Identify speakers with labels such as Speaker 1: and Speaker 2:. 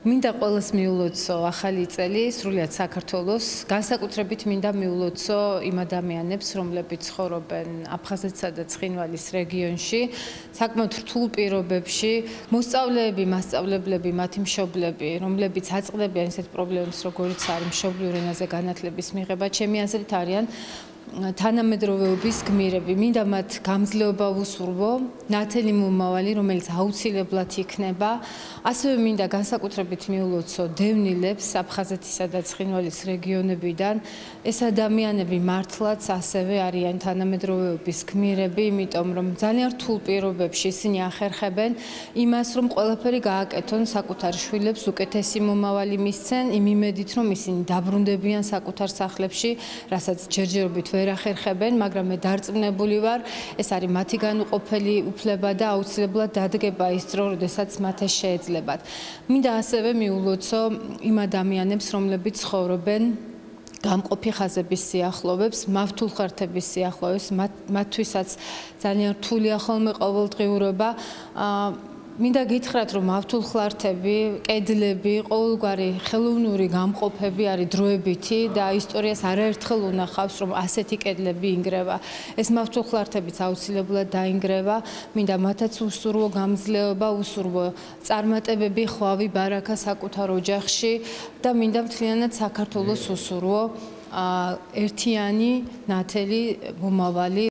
Speaker 1: მინდა ყველას მიულოცო ახალი წელი სრულიად საქართველოს, განსაკუთრებით მინდა მიულოცო იმ ადამიანებს, რომლებიც ცხოვრობენ აფხაზეთსა და ცხინვალის რეგიონში, საკმაოდ რთულ პირობებში, მოსწავლეები, მასწავლებლები, მათი მშობლები, რომლებიც აწყდებიან ისეთ პრობლემებს, როგორიც არის მშობლიურ ენაზე განათლების მიღება, ჩემი აზრით არიან თანამედროვეობის გმირები. მინდა მათ გამძლეობა ვუსურვო, ნათელი მომავალი, რომელიც აუცილებლად იქნება. ასევე მინდა განსაკუთრებით მიულოცო დევნილებს აფხაზეთისა და ცხინვალის რეგიონებიდან. ეს ადამიანები მართლაც ასევე არიან თანამედროვეობის გმირები, იმიტომ რომ ძალიან რთულ პირობებში ისინი ახერხებენ იმას, რომ ყველაფერი გააკეთონ საკუთარ შვილებს უკეთესი მომავალი მისცენ, იმ იმედით, რომ ისინი დაბრუნდებიან საკუთარ სახლებში, რასაც ჯერჯერობით ვერ ახერხებენ, მაგრამ მე დარწმუნებული ვარ, ეს არის მათი განუყოფელი უფლება და აუცილებლად დადგება ის დრო, როდესაც მათ ეს შეეძლებათ. მინდა ასევე მიულოცო იმ ადამიანებს, რომლებიც ცხოვრობენ გამყოფი ხაზების სიახლოვეს, მავთულ ხერთების სიახლოვეს, მათთვისაც ძალიან რთულია ხოლმე ყოველდღიურობა. მინდა გითხრათ, რომ მავთულ ხლართები, კედლები, ყოველგვარი ხელოვნური გამყოფები არის დროებითი და ისტორიას არაერთხელ უნახავს, რომ ასეთი კედლები ინგრევა. ეს მავთულ ხლართებიც აუცილებლად დაინგრევა. მინდა მათაც უსურვო გამძლეობა, უსურვო წარმატებები, ხვავი, ბარაკა საკუთარ ოჯახში და მინდა მთლიანად საქართველოს უსურვო ერთიანი, ნათელი მომავალი.